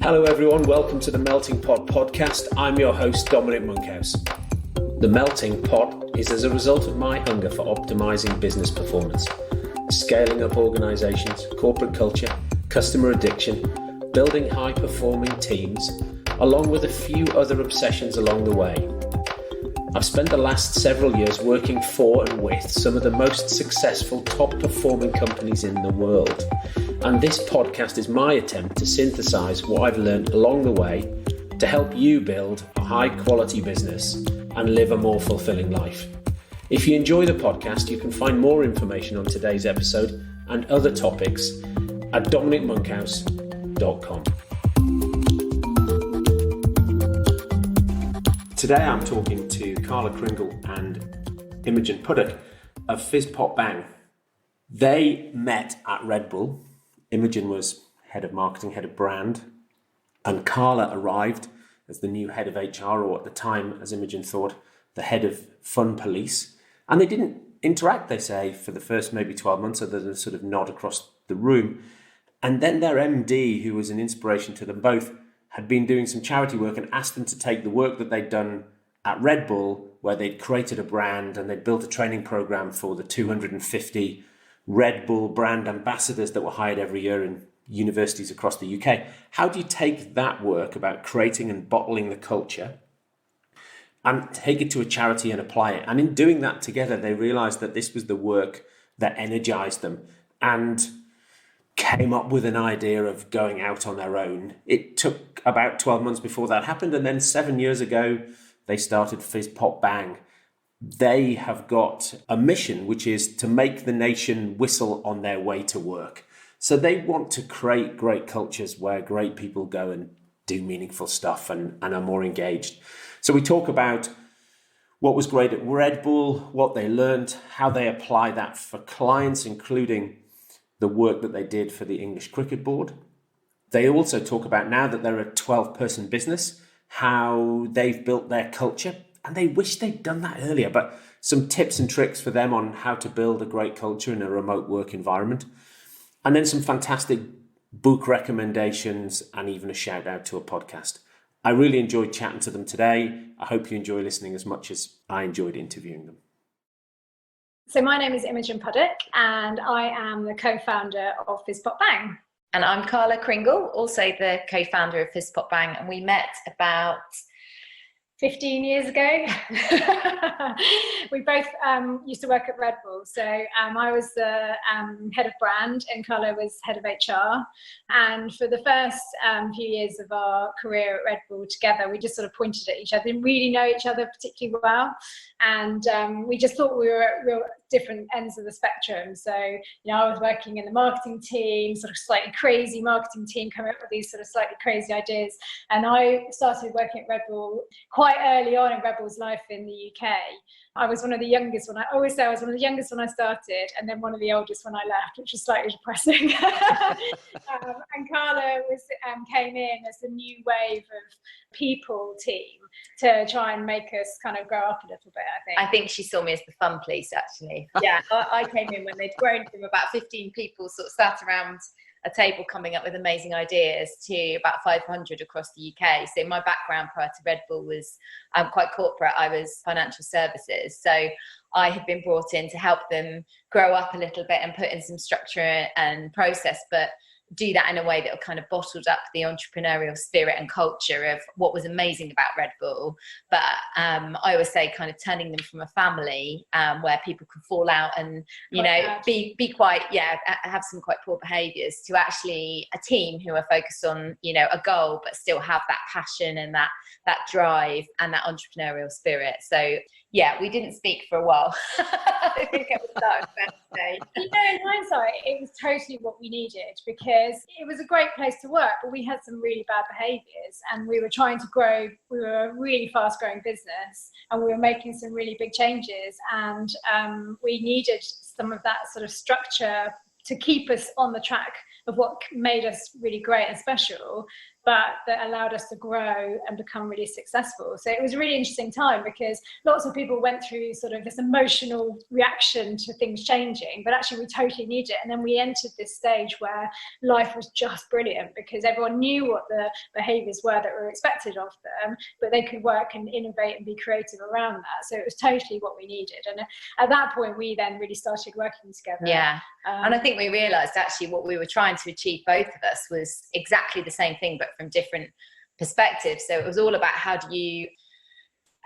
Hello everyone, welcome to the Melting Pot podcast. I'm your host, Dominic Monkhouse. The Melting Pot is as a result of my hunger for optimizing business performance, scaling up organizations, corporate culture, customer addiction, building high-performing teams, along with a few other obsessions along the way. I've spent the last several years working for and with some of the most successful, top-performing companies in the world. And this podcast is my attempt to synthesize what I've learned along the way to help you build a high-quality business and live a more fulfilling life. If you enjoy the podcast, you can find more information on today's episode and other topics at dominicmonkhouse.com. Today I'm talking to Carla Cringle and Imogen Pudduck of FizzPopBANG. They met at Red Bull. Imogen was head of marketing, head of brand, and Carla arrived as the new head of HR, or at the time, as Imogen thought, the head of fun police. And they didn't interact, they say, for the first maybe 12 months, other than a sort of nod across the room. And then their MD, who was an inspiration to them both, had been doing some charity work and asked them to take the work that they'd done at Red Bull, where they'd created a brand and they'd built a training program for the 250 Red Bull brand ambassadors that were hired every year in universities across the UK. How do you take that work about creating and bottling the culture and take it to a charity and apply it? And in doing that together, they realized that this was the work that energized them and came up with an idea of going out on their own. It took about 12 months before that happened. And then 7 years ago, they started FizzPopBANG. They have got a mission, which is to make the nation whistle on their way to work. So they want to create great cultures where great people go and do meaningful stuff and are more engaged. So we talk about what was great at Red Bull, what they learned, how they apply that for clients, including the work that they did for the English Cricket Board. They also talk about, now that they're a 12-person business, how they've built their culture. And they wish they'd done that earlier, but some tips and tricks for them on how to build a great culture in a remote work environment. And then some fantastic book recommendations and even a shout out to a podcast. I really enjoyed chatting to them today. I hope you enjoy listening as much as I enjoyed interviewing them. So my name is Imogen Pudduck and I am the co-founder of FizzPopBANG. And I'm Carla Cringle, also the co-founder of FizzPopBANG, and we met about 15 years ago. We both used to work at Red Bull. So I was the head of brand and Carla was head of HR. And for the first few years of our career at Red Bull together, we just sort of pointed at each other, didn't really know each other particularly well. And we just thought we were at real different ends of the spectrum. So, I was working in the marketing team, sort of slightly crazy marketing team, coming up with these sort of slightly crazy ideas. And I started working at Red Bull quite early on in Red Bull's life in the UK. I was one of the youngest I always say I was one of the youngest when I started, and then one of the oldest when I left, which was slightly depressing. And Carla came in as the new wave of people team to try and make us kind of grow up a little bit, I think she saw me as the fun police, actually. Yeah, I came in when they'd grown from about 15 people sort of sat around a table coming up with amazing ideas to about 500 across the UK. So my background prior to Red Bull was quite corporate. I was financial services. So I had been brought in to help them grow up a little bit and put in some structure and process, but do that in a way that kind of bottled up the entrepreneurial spirit and culture of what was amazing about Red Bull. But I always say kind of turning them from a family where people can fall out and, be quite, have some quite poor behaviours, to actually a team who are focused on, a goal, but still have that passion and that drive and that entrepreneurial spirit. So yeah, we didn't speak for a while. I think it was that day. In hindsight, it was totally what we needed, because it was a great place to work, but we had some really bad behaviours and we were trying to grow. We were a really fast growing business and we were making some really big changes, and we needed some of that sort of structure to keep us on the track of what made us really great and special, but that allowed us to grow and become really successful. So it was a really interesting time because lots of people went through sort of this emotional reaction to things changing, but actually we totally need it. And then we entered this stage where life was just brilliant because everyone knew what the behaviours were that were expected of them, but they could work and innovate and be creative around that. So it was totally what we needed. And at that point, we then really started working together. Yeah. And I think we realised actually what we were trying to achieve, both of us, was exactly the same thing, but from different perspectives. So it was all about how do you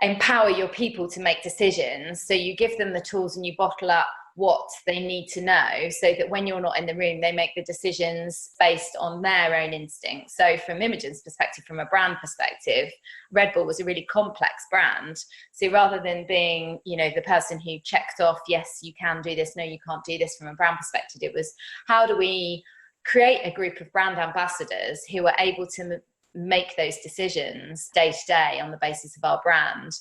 empower your people to make decisions. So you give them the tools and you bottle up what they need to know so that when you're not in the room, they make the decisions based on their own instinct. So from Imogen's perspective, from a brand perspective, Red Bull was a really complex brand. So rather than being, you know, the person who checked off, yes, you can do this, no, you can't do this, from a brand perspective, it was how do we create a group of brand ambassadors who are able to make those decisions day to day on the basis of our brand.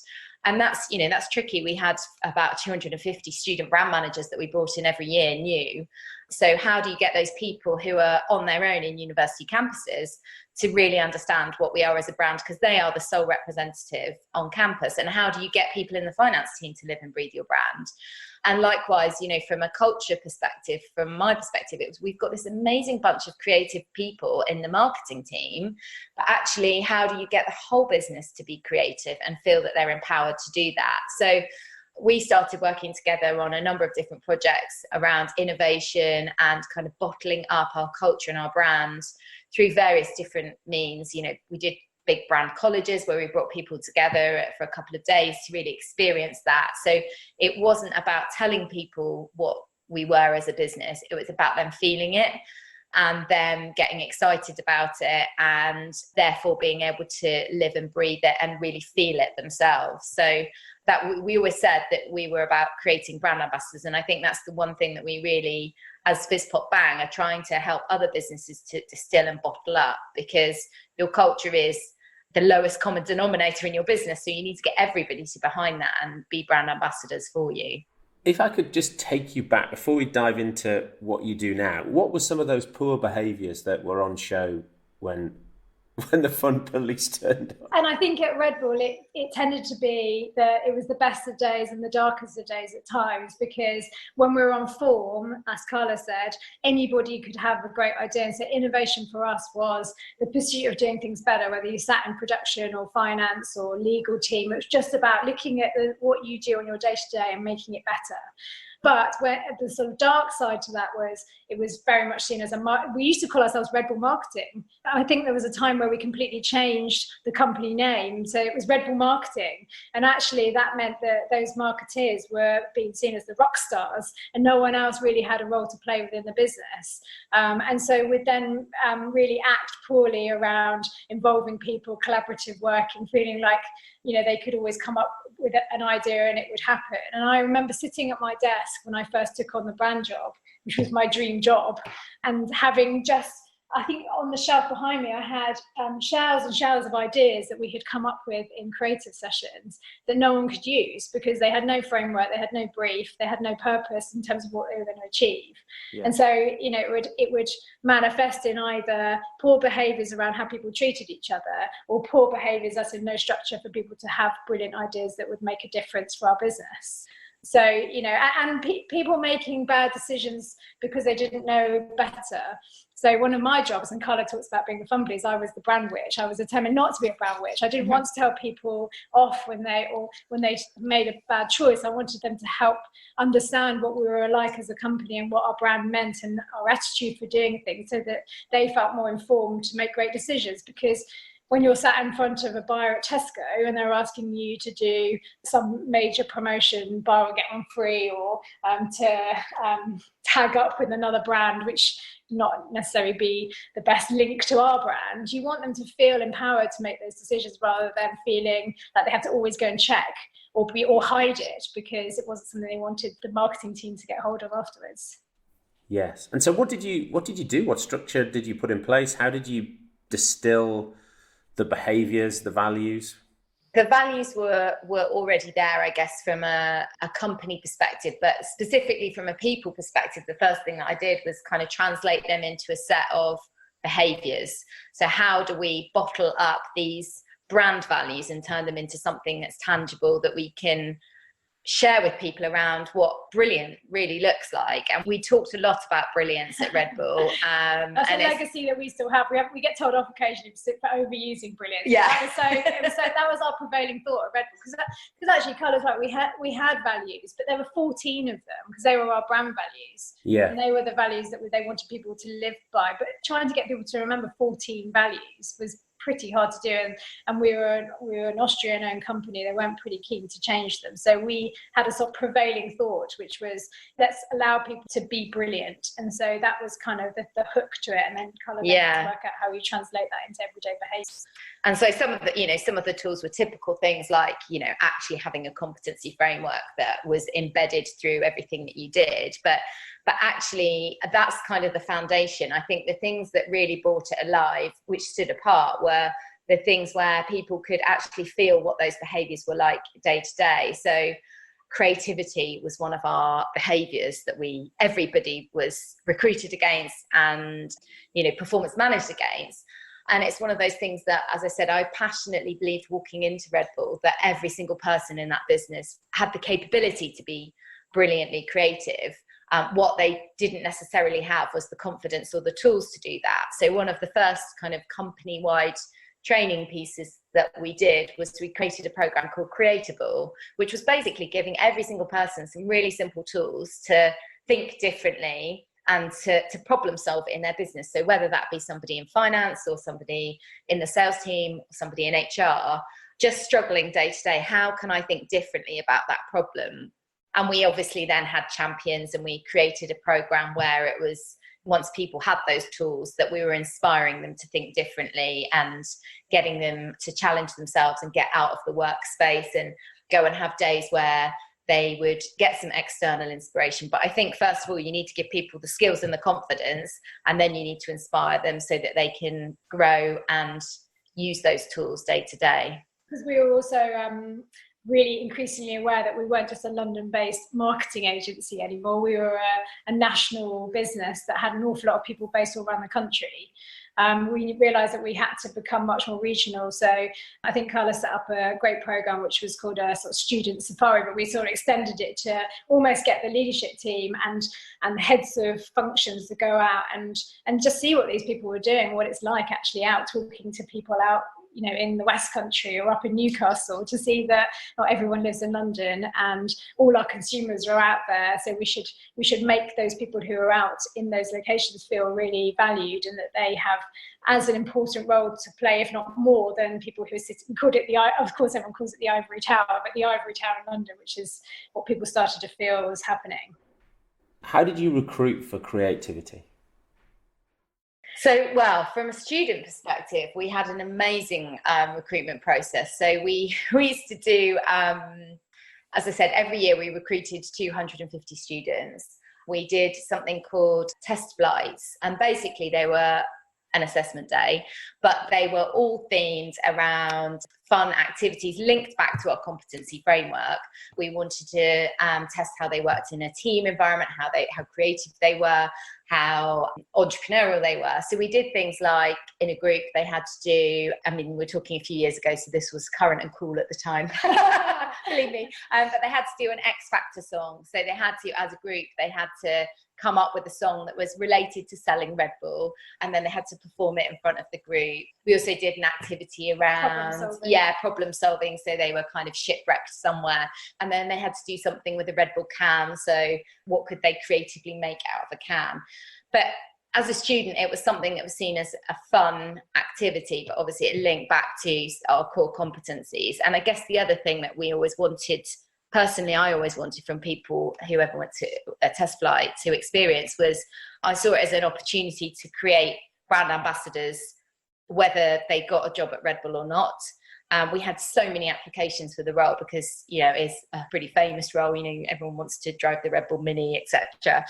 And that's, you know, that's tricky. We had about 250 student brand managers that we brought in every year new. So how do you get those people who are on their own in university campuses to really understand what we are as a brand, because they are the sole representative on campus? And how do you get people in the finance team to live and breathe your brand? And likewise, you know, from a culture perspective, from my perspective, it was, we've got this amazing bunch of creative people in the marketing team, but actually, how do you get the whole business to be creative and feel that they're empowered to do that? So we started working together on a number of different projects around innovation and kind of bottling up our culture and our brands through various different means. You know, we did big brand colleges where we brought people together for a couple of days to really experience that. So it wasn't about telling people what we were as a business, it was about them feeling it and them getting excited about it, and therefore being able to live and breathe it and really feel it themselves. So that we always said that we were about creating brand ambassadors, and I think that's the one thing that we really, as FizzPopBANG, are trying to help other businesses to distill and bottle up, because your culture is the lowest common denominator in your business, so you need to get everybody to behind that and be brand ambassadors for you. If I could just take you back before we dive into what you do now, what were some of those poor behaviours that were on show when the fun police turned up? And I think at Red Bull, it tended to be that it was the best of days and the darkest of days at times, because when we were on form, as Carla said, anybody could have a great idea. And so innovation for us was the pursuit of doing things better, whether you sat in production or finance or legal team. It was just about looking at what you do on your day-to-day and making it better. But where the sort of dark side to that was, it was very much seen as we used to call ourselves Red Bull Marketing. I think there was a time where we completely changed the company name. So it was Red Bull Marketing. And actually that meant that those marketeers were being seen as the rock stars and no one else really had a role to play within the business. And so we'd then really act poorly around involving people, collaborative work, and feeling like, you know, they could always come up with an idea and it would happen. And I remember sitting at my desk when I first took on the brand job, which was my dream job, and having just, I think on the shelf behind me, I had showers and showers of ideas that we had come up with in creative sessions that no one could use because they had no framework, they had no brief, they had no purpose in terms of what they were going to achieve. Yeah. And so, you know, it would manifest in either poor behaviours around how people treated each other, or poor behaviours as in no structure for people to have brilliant ideas that would make a difference for our business. So, you know, and people making bad decisions because they didn't know better. So one of my jobs, and Carla talks about being the fun police, I was the brand witch. I was determined not to be a brand witch. I didn't want to tell people off when they made a bad choice. I wanted them to help understand what we were like as a company and what our brand meant and our attitude for doing things, so that they felt more informed to make great decisions. Because when you're sat in front of a buyer at Tesco and they're asking you to do some major promotion, buy or get one free, or to tag up with another brand, which not necessarily be the best link to our brand, you want them to feel empowered to make those decisions rather than feeling like they have to always go and check or hide it because it wasn't something they wanted the marketing team to get hold of afterwards. Yes. And so what did you do? What structure did you put in place? How did you distill the behaviours, the values? The values were already there, I guess, from a company perspective, but specifically from a people perspective, the first thing that I did was kind of translate them into a set of behaviors. So how do we bottle up these brand values and turn them into something that's tangible that we can share with people around what brilliant really looks like? And we talked a lot about brilliance at Red Bull. That's a legacy that we still have. We get told off occasionally for overusing brilliance. Yeah. That was our prevailing thought at Red Bull, because actually Colours, like, we had values, but there were 14 of them because they were our brand values. Yeah. And they were the values that they wanted people to live by. But trying to get people to remember 14 values was pretty hard to do, and we were an Austrian-owned company. They weren't pretty keen to change them, so we had a sort of prevailing thought, which was, let's allow people to be brilliant. And so that was kind of the hook to it, and then kind of to work out how you translate that into everyday behaviours. And so some of the tools were typical things like, actually having a competency framework that was embedded through everything that you did, but actually that's kind of the foundation. I think the things that really brought it alive, which stood apart, were the things where people could actually feel what those behaviours were like day to day. So creativity was one of our behaviours that everybody was recruited against and, performance managed against. And it's one of those things that, as I said, I passionately believed walking into Red Bull that every single person in that business had the capability to be brilliantly creative. What they didn't necessarily have was the confidence or the tools to do that. So one of the first kind of company-wide training pieces that we did was we created a program called Creatable, which was basically giving every single person some really simple tools to think differently and to problem solve in their business. So whether that be somebody in finance or somebody in the sales team, or somebody in HR, just struggling day to day, how can I think differently about that problem? And we obviously then had champions, and we created a program where it was, once people had those tools, that we were inspiring them to think differently and getting them to challenge themselves and get out of the workspace and go and have days where they would get some external inspiration. But I think, first of all, you need to give people the skills and the confidence, and then you need to inspire them so that they can grow and use those tools day to day. Because we were also really increasingly aware that we weren't just a London-based marketing agency anymore. We were a national business that had an awful lot of people based all around the country. We realised that we had to become much more regional. So I think Carla set up a great programme which was called a sort of student safari, but we sort of extended it to almost get the leadership team and heads of functions to go out and just see what these people were doing, what it's like actually out talking to people out, in the West Country or up in Newcastle, to see that not everyone lives in London and all our consumers are out there. So we should make those people who are out in those locations feel really valued, and that they have as an important role to play, if not more, than people who sit. We called it of course everyone calls it the Ivory Tower, but the Ivory Tower in London, which is what people started to feel was happening. How did you recruit for creativity? So, well, from a student perspective, we had an amazing recruitment process. So we used to do, as I said, every year we recruited 250 students. We did something called test flights, and basically they were an assessment day, but they were all themed around fun activities linked back to our competency framework. We wanted to test how they worked in a team environment, how creative they were, how entrepreneurial they were. So we did things like, in a group, they had to do, we're talking a few years ago, so this was current and cool at the time, believe me, but they had to do an X Factor song. So they had to, as a group, they had to come up with a song that was related to selling Red Bull, and then they had to perform it in front of the group. We also did an activity around problem solving, so they were kind of shipwrecked somewhere, and then they had to do something with a Red Bull can. So what could they creatively make out of a can? But as a student, it was something that was seen as a fun activity, but obviously it linked back to our core competencies. And I guess the other thing that we always wanted, personally, I always wanted from people, whoever went to a test flight, to experience, was I saw it as an opportunity to create brand ambassadors, whether they got a job at Red Bull or not. We had so many applications for the role because, it's a pretty famous role. Everyone wants to drive the Red Bull Mini, etc.,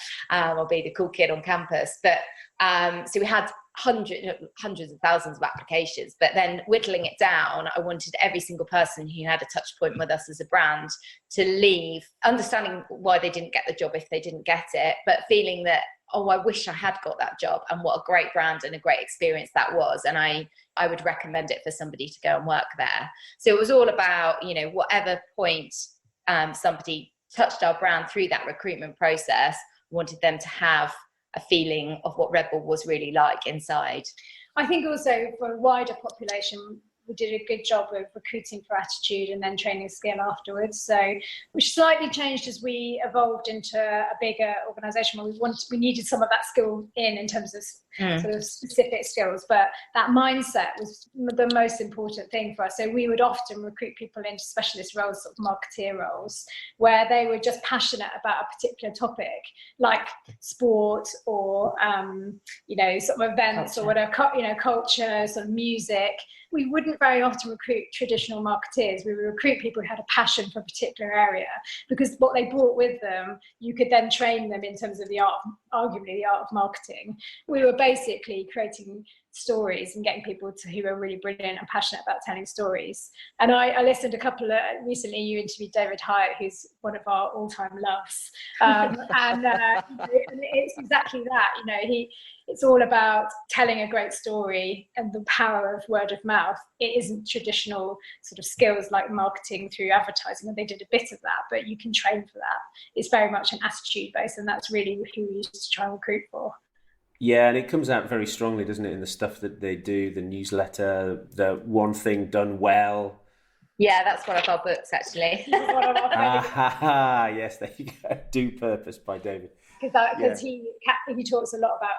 or be the cool kid on campus. But so we had hundreds of thousands of applications, but then whittling it down, I wanted every single person who had a touch point with us as a brand to leave understanding why they didn't get the job if they didn't get it, but feeling that oh, I wish I had got that job, and what a great brand and a great experience that was. And I would recommend it for somebody to go and work there. So it was all about, you know, whatever point somebody touched our brand through that recruitment process, wanted them to have a feeling of what Red Bull was really like inside. I think also for a wider population, we did a good job of recruiting for attitude and then training skill afterwards. So, which slightly changed as we evolved into a bigger organisation where we needed some of that skill in terms of sort of specific skills. But that mindset was the most important thing for us. So we would often recruit people into specialist roles, sort of marketeer roles, where they were just passionate about a particular topic, like sport or you know, sort of events culture, or whatever, you know, culture, sort of music. We wouldn't very often recruit traditional marketeers. We would recruit people who had a passion for a particular area, because what they brought with them, you could then train them in terms of the art, arguably the art of marketing. We were basically creating stories and getting people who are really brilliant and passionate about telling stories. And I listened a couple of, recently you interviewed David Hyatt, who's one of our all-time loves. And it's exactly that, you know, it's all about telling a great story and the power of word of mouth. It isn't traditional sort of skills like marketing through advertising, and they did a bit of that, but you can train for that. It's very much an attitude base, and that's really who we used to try and recruit for. Yeah, and it comes out very strongly, doesn't it, in the stuff that they do, the newsletter, the one thing done well. Yeah, that's one of our books, actually. Yes, there you go. Do Purpose by David. Because he talks a lot about,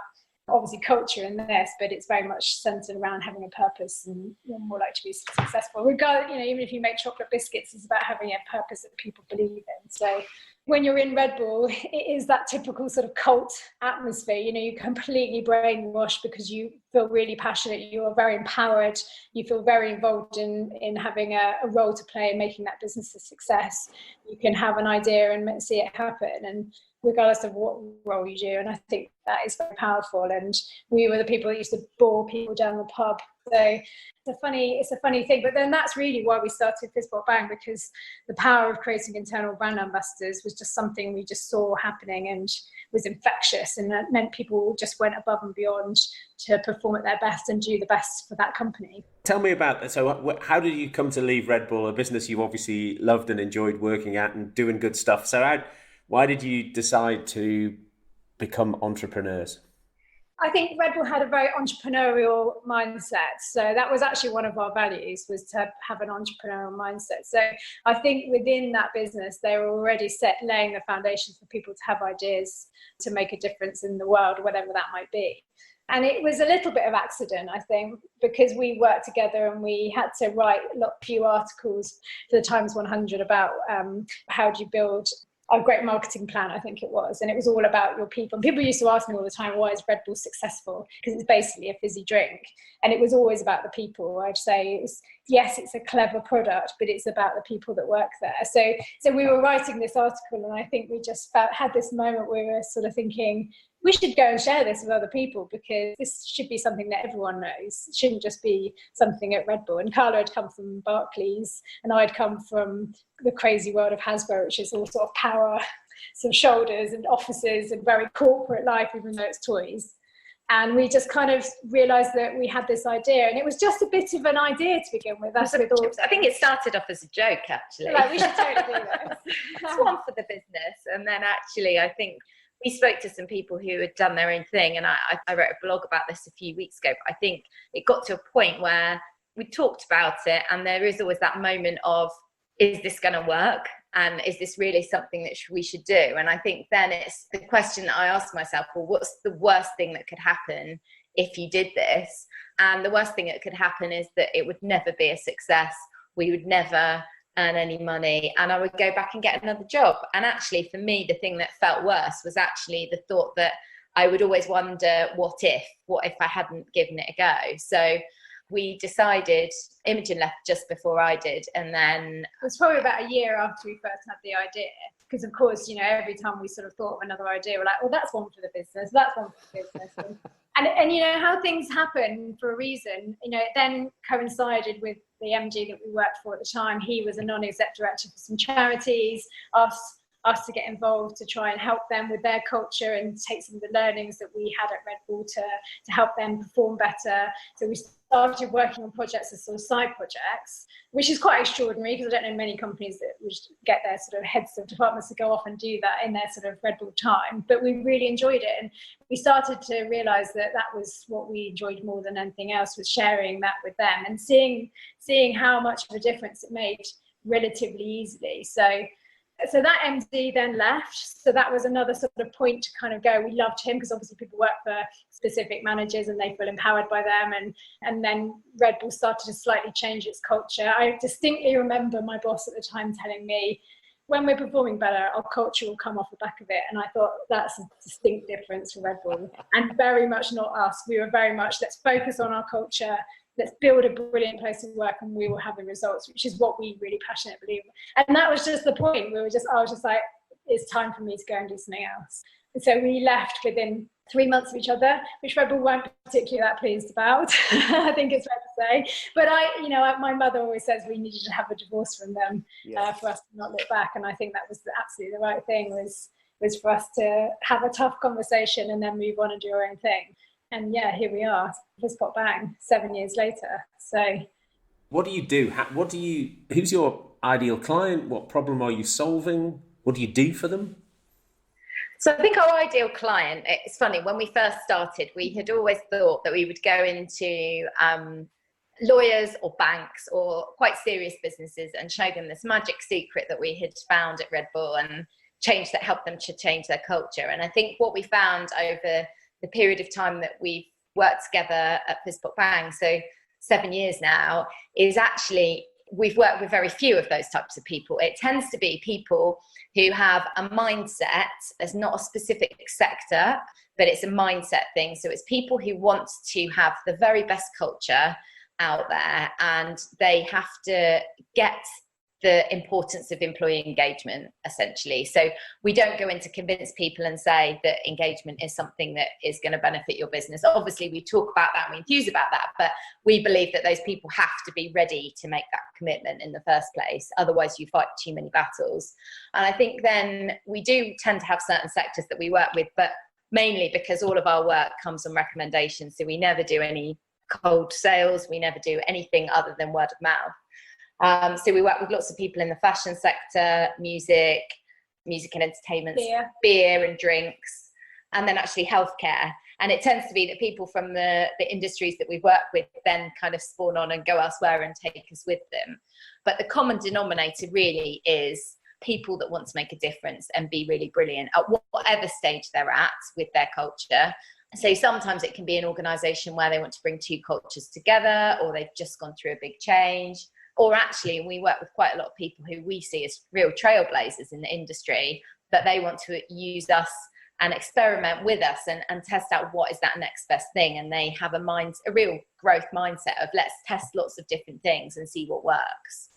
obviously, culture in this, but it's very much centered around having a purpose, and you're more likely to be successful. Regardless, you know, even if you make chocolate biscuits, it's about having a purpose that people believe in. So when you're in Red Bull, it is that typical sort of cult atmosphere. You know, you're completely brainwashed because you feel really passionate, you are very empowered, you feel very involved in having a role to play in making that business a success. You can have an idea and see it happen, and regardless of what role you do. And I think that is very powerful. And we were the people that used to bore people down the pub. So it's a funny thing. But then that's really why we started FizzPopBANG, because the power of creating internal brand ambassadors was just something we just saw happening and was infectious. And that meant people just went above and beyond to perform at their best and do the best for that company. Tell me about that. So how did you come to leave Red Bull, a business you obviously loved and enjoyed working at and doing good stuff? So why did you decide to become entrepreneurs? I think Red Bull had a very entrepreneurial mindset. So that was actually one of our values, was to have an entrepreneurial mindset. So I think within that business, they were already laying the foundations for people to have ideas to make a difference in the world, whatever that might be. And it was a little bit of accident, I think, because we worked together and we had to write a few articles for the Times 100 about how do you build a great marketing plan, I think it was. And it was all about your people. And people used to ask me all the time, why is Red Bull successful? Because it's basically a fizzy drink. And it was always about the people. I'd say, yes, it's a clever product, but it's about the people that work there. So we were writing this article, and I think we just had this moment where we were sort of thinking, we should go and share this with other people, because this should be something that everyone knows. It shouldn't just be something at Red Bull. And Carla had come from Barclays, and I'd come from the crazy world of Hasbro, which is all sort of power, some shoulders and offices and very corporate life, even though it's toys. And we just kind of realised that we had this idea, and it was just a bit of an idea to begin with. I think it started off as a joke, actually. Like, we should totally do this. It's one for the business. And then actually, I think we spoke to some people who had done their own thing, and I wrote a blog about this a few weeks ago. But I think it got to a point where we talked about it, and there is always that moment of, is this going to work? And is this really something that we should do? And I think then it's the question that I asked myself, well, what's the worst thing that could happen if you did this? And the worst thing that could happen is that it would never be a success. We would never earn any money, and I would go back and get another job. And actually, for me, the thing that felt worse was actually the thought that I would always wonder, what if I hadn't given it a go? So we decided, Imogen left just before I did, and then it was probably about a year after we first had the idea, because of course, you know, every time we sort of thought of another idea, we're like, well, that's one for the business, that's one for the business. and you know how things happen for a reason. You know, it then coincided with the MD that we worked for at the time. He was a non-exec director for some charities. us to get involved to try and help them with their culture and take some of the learnings that we had at Red Bull to help them perform better. So we started working on projects as sort of side projects, which is quite extraordinary because I don't know many companies that would get their sort of heads of departments to go off and do that in their sort of Red Bull time. But we really enjoyed it, and we started to realise that that was what we enjoyed more than anything else, was sharing that with them and seeing how much of a difference it made relatively easily. So that MD then left. So that was another sort of point to kind of go, we loved him because obviously people work for specific managers and they feel empowered by them. And then Red Bull started to slightly change its culture. I distinctly remember my boss at the time telling me, when we're performing better, our culture will come off the back of it. And I thought, that's a distinct difference for Red Bull, and very much not us. We were very much, let's focus on our culture. Let's build a brilliant place to work and we will have the results, which is what we really passionately believe. And that was just the point. I was just like, it's time for me to go and do something else. And so we left within 3 months of each other, which Red Bull weren't particularly that pleased about. I think it's fair to say. But my mother always says we needed to have a divorce from them for us to not look back. And I think that was absolutely the right thing, was for us to have a tough conversation and then move on and do our own thing. And yeah, here we are, FizzPopBANG, 7 years later. So, what do you do? Who's your ideal client? What problem are you solving? What do you do for them? So I think our ideal client, it's funny, when we first started, we had always thought that we would go into lawyers or banks or quite serious businesses and show them this magic secret that we had found at Red Bull and help them to change their culture. And I think what we found over the period of time that we've worked together at FizzPopBANG, so 7 years now, is actually we've worked with very few of those types of people. It tends to be people who have a mindset. There's not a specific sector, but it's a mindset thing. So it's people who want to have the very best culture out there, and they have to get the importance of employee engagement, essentially. So we don't go in to convince people and say that engagement is something that is going to benefit your business. Obviously, we talk about that and we enthuse about that, but we believe that those people have to be ready to make that commitment in the first place. Otherwise, you fight too many battles. And I think then we do tend to have certain sectors that we work with, but mainly because all of our work comes on recommendations. So we never do any cold sales. We never do anything other than word of mouth. So we work with lots of people in the fashion sector, music and entertainment, beer and drinks, and then actually healthcare. And it tends to be that people from the industries that we work with then kind of spawn on and go elsewhere and take us with them. But the common denominator really is people that want to make a difference and be really brilliant at whatever stage they're at with their culture. So sometimes it can be an organisation where they want to bring two cultures together, or they've just gone through a big change. Or actually, we work with quite a lot of people who we see as real trailblazers in the industry, but they want to use us and experiment with us and test out what is that next best thing. And they have a real growth mindset of let's test lots of different things and see what works.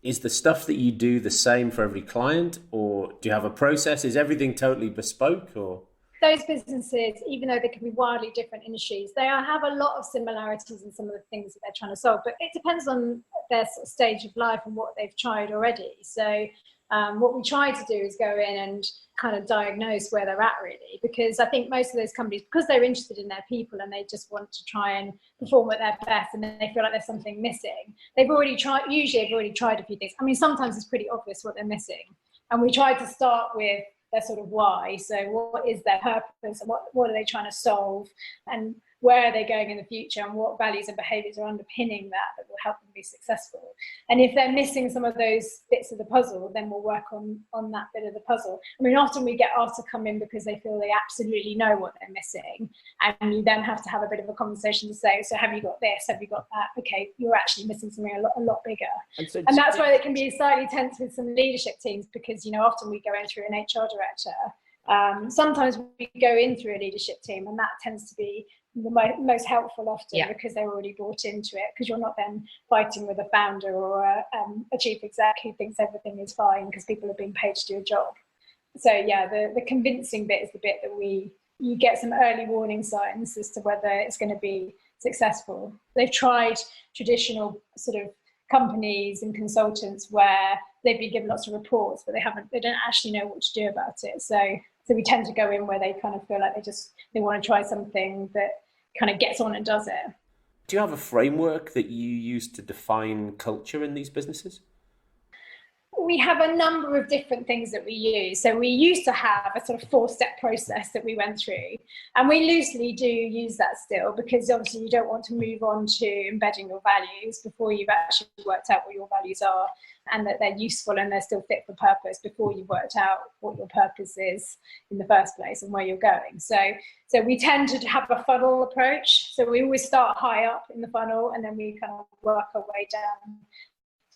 Is the stuff that you do the same for every client, or do you have a process? Is everything totally bespoke, or? Those businesses, even though they can be wildly different industries, they have a lot of similarities in some of the things that they're trying to solve, but it depends on their sort of stage of life and what they've tried already. So what we try to do is go in and kind of diagnose where they're at, really, because I think most of those companies, because they're interested in their people and they just want to try and perform at their best, and then they feel like there's something missing, usually they've already tried a few things. I mean, sometimes it's pretty obvious what they're missing, and we try to start with their sort of why. So what is their purpose, and what are they trying to solve, and where are they going in the future, and what values and behaviours are underpinning that will help them be successful. And if they're missing some of those bits of the puzzle, then we'll work on that bit of the puzzle. I mean, often we get asked to come in because they feel they absolutely know what they're missing, and you then have to have a bit of a conversation to say, so have you got this, have you got that? Okay, you're actually missing something a lot bigger. And that's why it can be slightly tense with some leadership teams, because often we go in through an HR director. Sometimes we go in through a leadership team, and that tends to be the most helpful often, because they're already bought into it, because you're not then fighting with a founder or a chief exec who thinks everything is fine because people are being paid to do a job. So the convincing bit is the bit that you get some early warning signs as to whether it's going to be successful. They've tried traditional sort of companies and consultants where they've been given lots of reports, but they don't actually know what to do about it. So we tend to go in where they kind of feel like they want to try something that kind of gets on and does it. Do you have a framework that you use to define culture in these businesses? We have a number of different things that we use. So we used to have a sort of 4-step process that we went through, and we loosely do use that still, because obviously you don't want to move on to embedding your values before you've actually worked out what your values are and that they're useful and they're still fit for purpose before you've worked out what your purpose is in the first place and where you're going. So we tend to have a funnel approach. So we always start high up in the funnel and then we kind of work our way down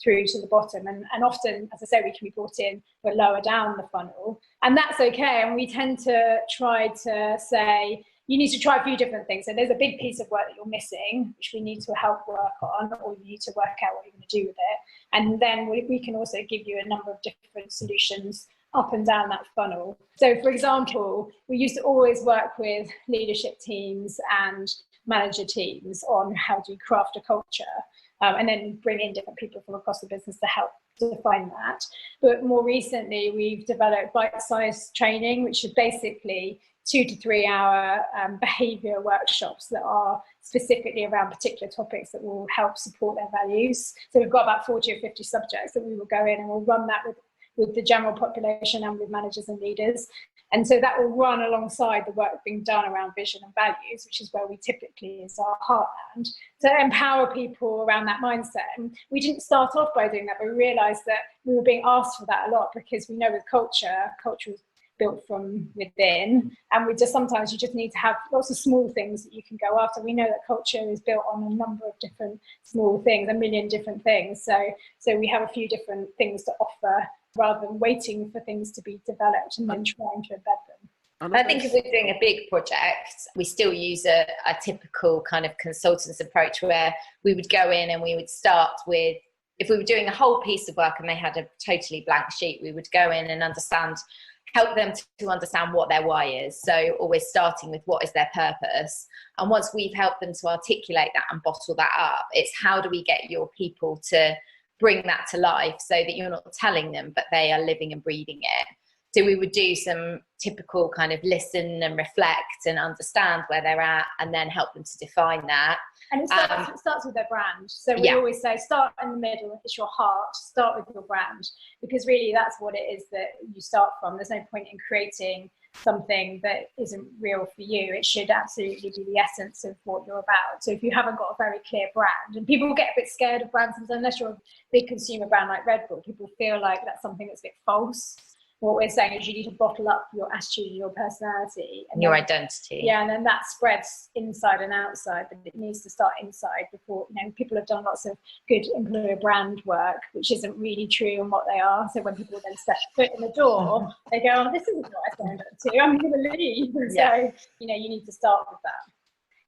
through to the bottom, and often, as I say, we can be brought in but lower down the funnel, and that's okay. And we tend to try to say you need to try a few different things. So there's a big piece of work that you're missing, which we need to help work on, or you need to work out what you're going to do with it. And then we can also give you a number of different solutions up and down that funnel. So, for example, we used to always work with leadership teams and manager teams on how do you craft a culture. And then bring in different people from across the business to help define that. But more recently, we've developed bite-sized training, which is basically 2 to 3 hour behaviour workshops that are specifically around particular topics that will help support their values. So we've got about 40 or 50 subjects that we will go in and we'll run that with the general population and with managers and leaders. And so that will run alongside the work being done around vision and values, which is where we typically is our heartland, to empower people around that mindset. And we didn't start off by doing that, but we realised that we were being asked for that a lot, because we know with culture is built from within, and sometimes you just need to have lots of small things that you can go after. We know that culture is built on a number of different small things, a million different things. So we have a few different things to offer, rather than waiting for things to be developed and then trying to embed them. I think if we're doing a big project, we still use a typical kind of consultants approach, where we would go in and we would start with, if we were doing a whole piece of work and they had a totally blank sheet, we would go in and help them to understand what their why is. So always starting with what is their purpose. And once we've helped them to articulate that and bottle that up, it's how do we get your people to bring that to life so that you're not telling them, but they are living and breathing it. So we would do some typical kind of listen and reflect and understand where they're at, and then help them to define that. And it starts with their brand. So we always say, start in the middle, it's your heart, start with your brand, because really that's what it is that you start from. There's no point in creating something that isn't real for you. It should absolutely be the essence of what you're about. So if you haven't got a very clear brand, and people get a bit scared of brands, unless you're a big consumer brand like Red Bull, people feel like that's something that's a bit false. What we're saying is you need to bottle up your attitude and your personality and your identity. Yeah, and then that spreads inside and outside, but it needs to start inside before, people have done lots of good employer brand work, which isn't really true on what they are. So when people then step foot in the door, they go, oh, this isn't what I signed up to, I'm going to leave. And so, you need to start with that.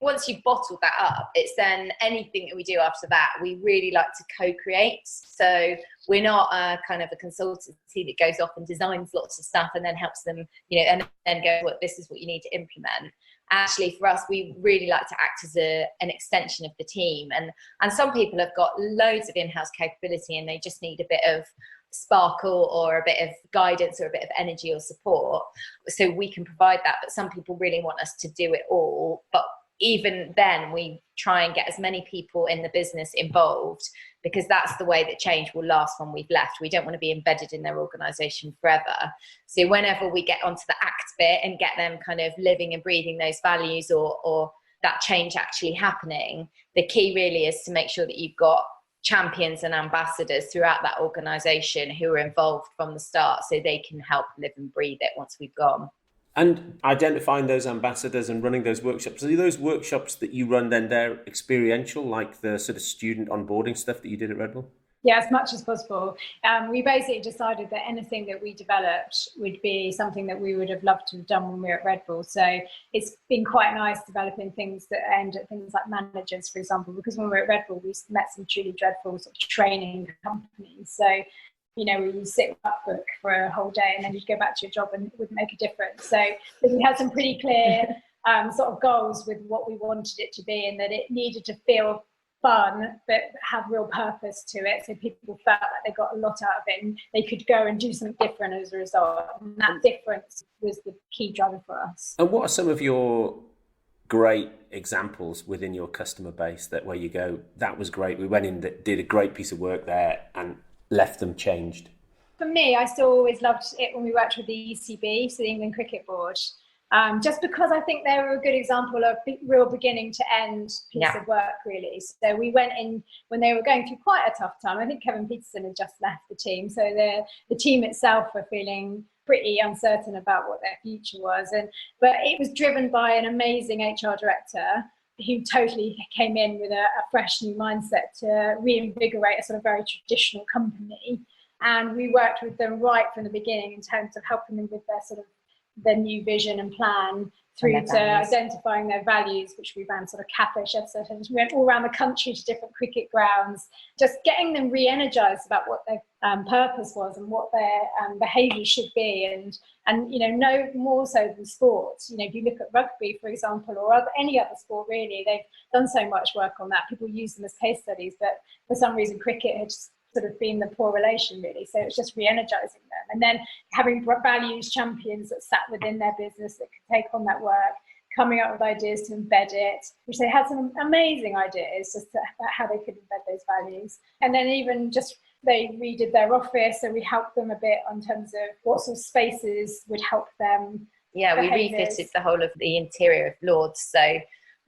Once you've bottled that up, it's then anything that we do after that, we really like to co-create. So we're not a kind of a consultancy that goes off and designs lots of stuff and then helps them, and then go, well, this is what you need to implement. Actually, for us, we really like to act as an extension of the team. And some people have got loads of in-house capability and they just need a bit of sparkle or a bit of guidance or a bit of energy or support. So we can provide that. But some people really want us to do it all. But even then, we try and get as many people in the business involved, because that's the way that change will last when we've left. We don't want to be embedded in their organisation forever. So whenever we get onto the act bit and get them kind of living and breathing those values, or that change actually happening, the key really is to make sure that you've got champions and ambassadors throughout that organisation who are involved from the start, so they can help live and breathe it once we've gone. And identifying those ambassadors and running those workshops, are those workshops that you run then they're experiential, like the sort of student onboarding stuff that you did at Red Bull? Yeah, as much as possible. We basically decided that anything that we developed would be something that we would have loved to have done when we were at Red Bull. So it's been quite nice developing things that aimed at things like managers, for example, because when we were at Red Bull, we met some truly dreadful sort of training companies. So you sit with that book for a whole day and then you'd go back to your job and it wouldn't make a difference. So we had some pretty clear sort of goals with what we wanted it to be, and that it needed to feel fun but have real purpose to it, so people felt like they got a lot out of it and they could go and do something different as a result, and that difference was the key driver for us. And what are some of your great examples within your customer base that where you go, that was great, we went in, did a great piece of work there and left them changed? For me, I still always loved it when we worked with the ECB, so the England Cricket Board, just because I think they were a good example of real beginning to end piece of work, really. So we went in when they were going through quite a tough time. I think Kevin Peterson had just left the team, so the team itself were feeling pretty uncertain about what their future was. But it was driven by an amazing HR director who totally came in with a fresh new mindset to reinvigorate a sort of very traditional company. And we worked with them right from the beginning in terms of helping them with their sort of their new vision and plan, through to identifying their values, which we ran sort of cafe chefs. We went all around the country to different cricket grounds, just getting them re-energized about what their purpose was and what their behaviour should be, and no more so than sports. If you look at rugby, for example, or any other sport really, they've done so much work on that. People use them as case studies, but for some reason cricket had just sort of been the poor relation, really. So it's just re-energizing them, and then having values champions that sat within their business that could take on that work, coming up with ideas to embed it, which they had some amazing ideas just about how they could embed those values. And then even just they redid their office, so we helped them a bit in terms of what sort of spaces would help them. Yeah, we refitted the whole of the interior of Lords, so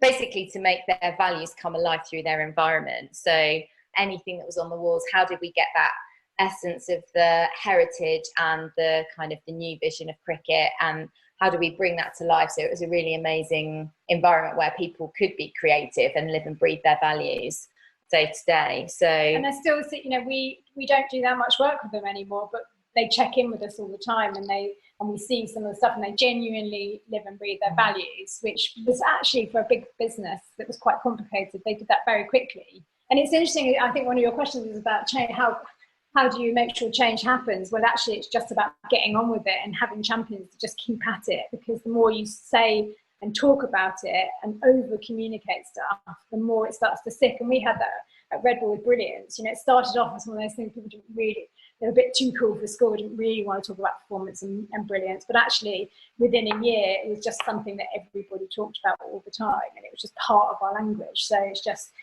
basically to make their values come alive through their environment. So anything that was on the walls, how did we get that essence of the heritage and the kind of the new vision of cricket, and how do we bring that to life? So it was a really amazing environment where people could be creative and live and breathe their values day to day. So, and they're still, we don't do that much work with them anymore, but they check in with us all the time, and we see some of the stuff, and they genuinely live and breathe their values, which was actually, for a big business that was quite complicated, they did that very quickly. And it's interesting, I think one of your questions was about change. How do you make sure change happens? Well, actually, it's just about getting on with it and having champions to just keep at it, because the more you say and talk about it and over-communicate stuff, the more it starts to stick. And we had that at Red Bull with Brilliance. It started off as one of those things people didn't really, they were a bit too cool for school, didn't really want to talk about performance and brilliance. But actually, within a year, it was just something that everybody talked about all the time, and it was just part of our language. So it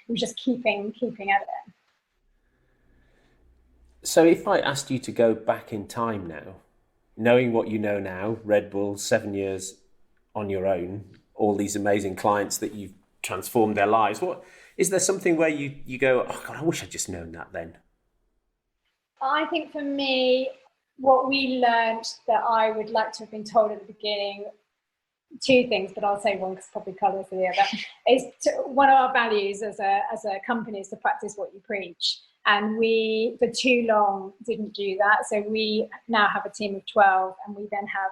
was just keeping at it. So if I asked you to go back in time now, knowing what you know now, Red Bull, 7 years on your own, all these amazing clients that you've transformed their lives, is there something where you go, oh God, I wish I'd just known that then? I think for me, what we learned that I would like to have been told at the beginning, two things, but I'll say one because probably colours the other, is one of our values as a company is to practice what you preach. And we, for too long, didn't do that. So we now have a team of 12, and we then have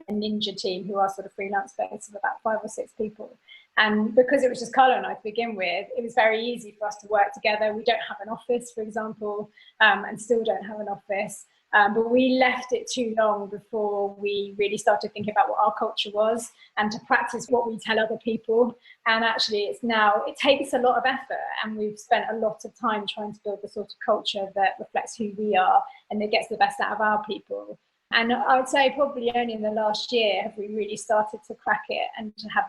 a ninja team who are sort of freelance based of about 5 or 6 people. And because it was just Carla and I to begin with, it was very easy for us to work together. We don't have an office, for example, and still don't have an office. But we left it too long before we really started thinking about what our culture was and to practice what we tell other people. And actually it takes a lot of effort, and we've spent a lot of time trying to build the sort of culture that reflects who we are and that gets the best out of our people. And I would say probably only in the last year have we really started to crack it and to have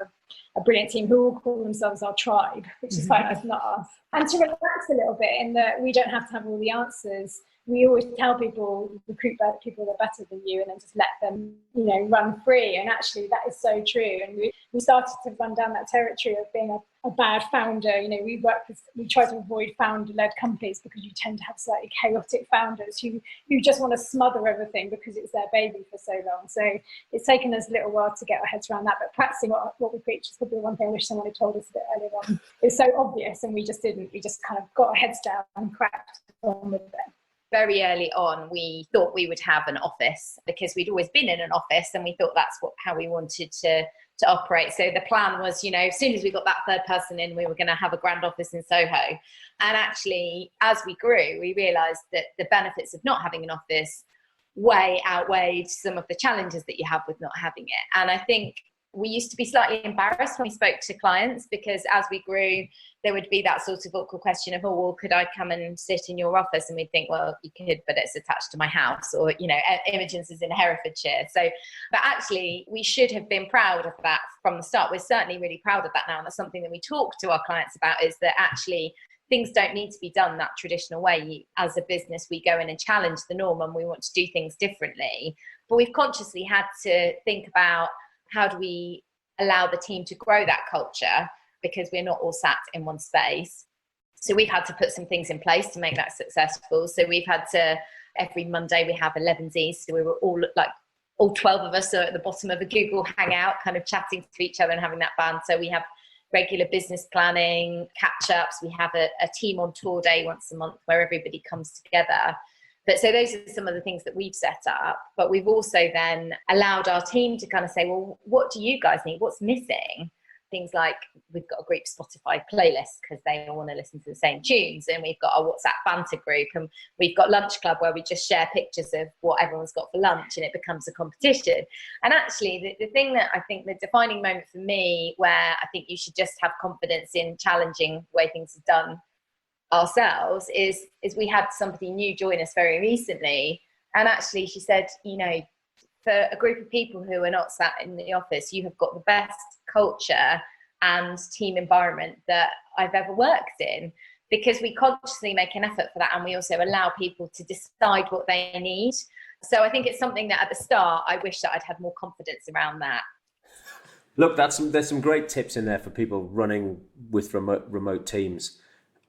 a brilliant team who all call themselves our tribe, which is quite nice, not us. And to relax a little bit in that we don't have to have all the answers. We always tell people, recruit people that are better than you, and then just let them, run free. And actually that is so true. And we started to run down that territory of being a bad founder. We try to avoid founder-led companies because you tend to have slightly chaotic founders who just want to smother everything because it's their baby for so long. So it's taken us a little while to get our heads around that, but practicing what we preach is probably one thing I wish someone had told us a bit earlier on. It's so obvious, and we just didn't. We just kind of got our heads down and cracked on with it. Very early on, we thought we would have an office because we'd always been in an office, and we thought that's how we wanted to operate. So the plan was, as soon as we got that third person in, we were going to have a grand office in Soho. And actually, as we grew, we realised that the benefits of not having an office way outweighed some of the challenges that you have with not having it. And I think we used to be slightly embarrassed when we spoke to clients, because as we grew, there would be that sort of awkward question of, oh, well, could I come and sit in your office? And we'd think, well, you could, but it's attached to my house, or, you know, Imogen's is in Herefordshire. So, but actually we should have been proud of that from the start. We're certainly really proud of that now. And that's something that we talk to our clients about, is that actually things don't need to be done that traditional way. As a business, we go in and challenge the norm, and we want to do things differently. But we've consciously had to think about, how do we allow the team to grow that culture, because we're not all sat in one space. So we've had to put some things in place to make that successful. So we've had to, every Monday we have 11Ds. So we were all 12 of us are at the bottom of a Google Hangout, kind of chatting to each other and having that band. So we have regular business planning, catch-ups. We have a team on tour day once a month where everybody comes together. But so those are some of the things that we've set up. But we've also then allowed our team to kind of say, well, what do you guys need? What's missing? Things like, we've got a group Spotify playlist because they all want to listen to the same tunes. And we've got a WhatsApp banter group. And we've got Lunch Club, where we just share pictures of what everyone's got for lunch, and it becomes a competition. And actually, the thing that I think the defining moment for me, where I think you should just have confidence in challenging the way things are done ourselves, is we had somebody new join us very recently, and actually she said, you know, for a group of people who are not sat in the office, you have got the best culture and team environment that I've ever worked in, because we consciously make an effort for that, and we also allow people to decide what they need. So I think it's something that at the start I wish that I'd had more confidence around that. Look, there's some great tips in there for people running with remote teams.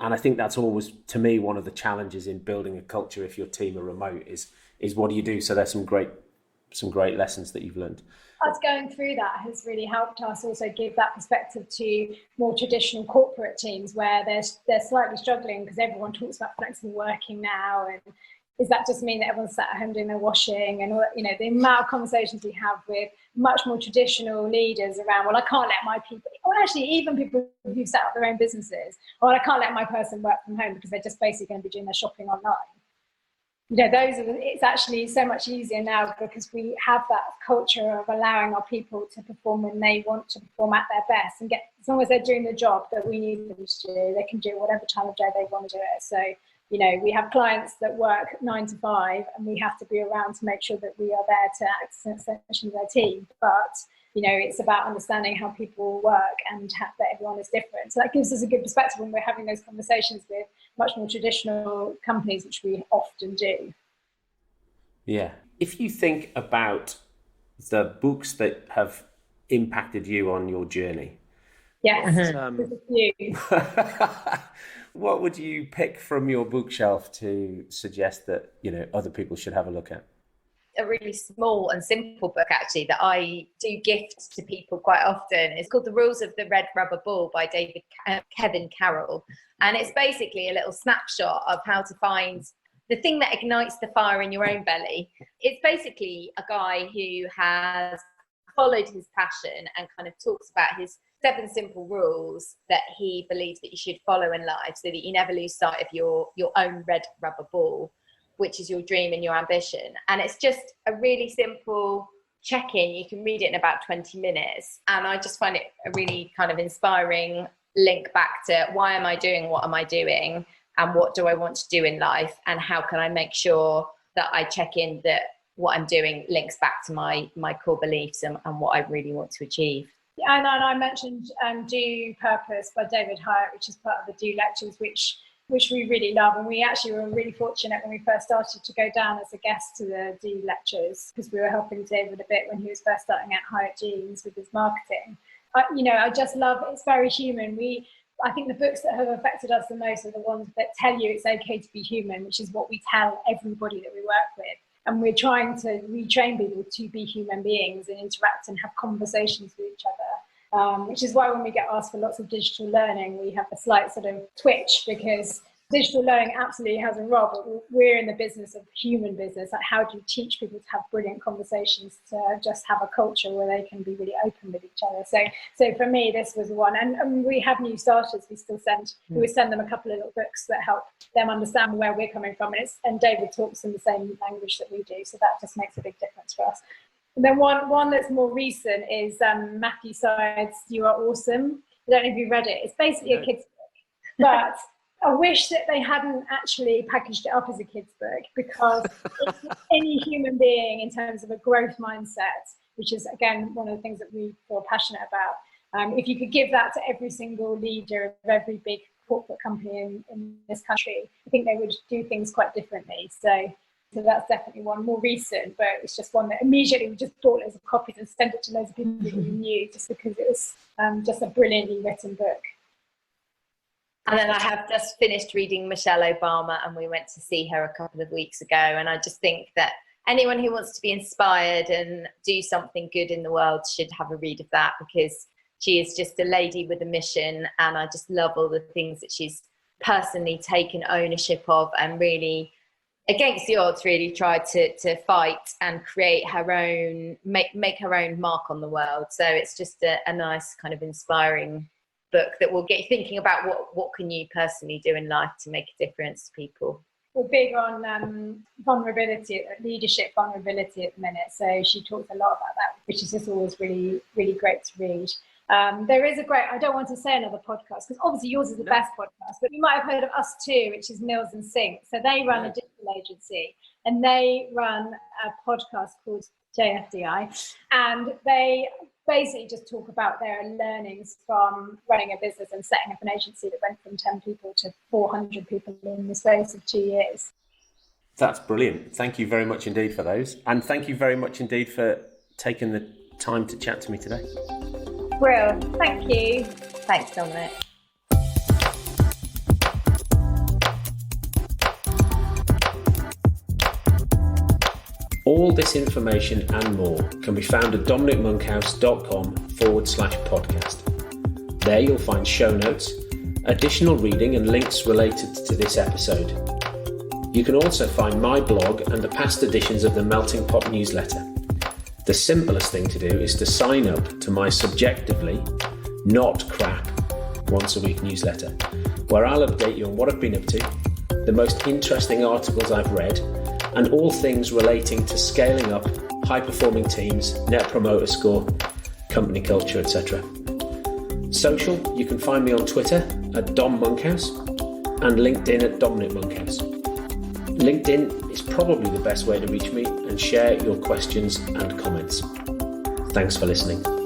And I think that's always, to me, one of the challenges in building a culture if your team are remote is what do you do? So there's some great lessons that you've learned. Us going through that has really helped us also give that perspective to more traditional corporate teams, where they're slightly struggling because everyone talks about flexible working now, and does that just mean that everyone's sat at home doing their washing? And, you know, the amount of conversations we have with much more traditional leaders around, well, I can't let my people, or actually even people who've set up their own businesses, or I can't let my person work from home because they're just basically going to be doing their shopping online. You know, it's actually so much easier now because we have that culture of allowing our people to perform when they want to perform at their best, and as long as they're doing the job that we need them to do, they can do whatever time of day they want to do it. So, you know, we have clients that work 9 to 5, and we have to be around to make sure that we are there to act as essentially their team. But, you know, it's about understanding how people work and that everyone is different. So that gives us a good perspective when we're having those conversations with much more traditional companies, which we often do. Yeah. If you think about the books that have impacted you on your journey. Yes, what would you pick from your bookshelf to suggest that, you know, other people should have a look at? A really small and simple book, actually, that I do gift to people quite often. It's called The Rules of the Red Rubber Ball by Kevin Carroll. And it's basically a little snapshot of how to find the thing that ignites the fire in your own belly. It's basically a guy who has followed his passion and kind of talks about his 7 simple rules that he believes that you should follow in life, so that you never lose sight of your own red rubber ball, which is your dream and your ambition. And it's just a really simple check-in. You can read it in about 20 minutes. And I just find it a really kind of inspiring link back to, why am I doing what am I doing? And what do I want to do in life? And how can I make sure that I check in that what I'm doing links back to my core beliefs and what I really want to achieve. And I mentioned Do Purpose by David Hyatt, which is part of the Do Lectures, which we really love. And we actually were really fortunate when we first started to go down as a guest to the Do Lectures, because we were helping David a bit when he was first starting at Hyatt Jeans with his marketing. I just love, it's very human. I think the books that have affected us the most are the ones that tell you it's okay to be human, which is what we tell everybody that we work with. And we're trying to retrain people to be human beings and interact and have conversations with each other, which is why when we get asked for lots of digital learning, we have a slight sort of twitch, because digital learning absolutely has a role, but we're in the business of human business. Like, how do you teach people to have brilliant conversations, to just have a culture where they can be really open with each other? So for me, this was one. And we have new starters. We would send them a couple of little books that help them understand where we're coming from. And David talks in the same language that we do. So that just makes a big difference for us. And then one that's more recent is Matthew Side's You Are Awesome. I don't know if you've read it. It's basically a kid's book, but I wish that they hadn't actually packaged it up as a kid's book, because any human being, in terms of a growth mindset, which is, again, one of the things that we feel passionate about, if you could give that to every single leader of every big corporate company in this country, I think they would do things quite differently. So that's definitely one more recent, but it's just one that immediately we just bought loads of copies and sent it to loads of people that we knew, just because it was just a brilliantly written book. And then I have just finished reading Michelle Obama, and we went to see her a couple of weeks ago. And I just think that anyone who wants to be inspired and do something good in the world should have a read of that, because she is just a lady with a mission. And I just love all the things that she's personally taken ownership of, and really, against the odds, really tried to fight and create her own, make her own mark on the world. So it's just a nice kind of inspiring book that will get you thinking about what can you personally do in life to make a difference to people. We're big on vulnerability, leadership vulnerability at the minute. So she talks a lot about that, which is just always really, really great to read. There is a great, I don't want to say another podcast, because obviously yours is the best podcast, but you might have heard of Us Too, which is Mills and Sync. So they run a digital agency, and they run a podcast called JFDI, and they basically just talk about their learnings from running a business and setting up an agency that went from 10 people to 400 people in the space of 2 years. That's brilliant. Thank you very much indeed for those. And thank you very much indeed for taking the time to chat to me today. Brill. Thank you. Thanks, Dominic. All this information and more can be found at dominicmonkhouse.com/podcast. There you'll find show notes, additional reading and links related to this episode. You can also find my blog and the past editions of the Melting Pot newsletter. The simplest thing to do is to sign up to my subjectively not crap once a week newsletter, where I'll update you on what I've been up to, the most interesting articles I've read, and all things relating to scaling up, high-performing teams, net promoter score, company culture, etc. Social, you can find me on Twitter at Dom Monkhouse and LinkedIn at Dominic Monkhouse. LinkedIn is probably the best way to reach me and share your questions and comments. Thanks for listening.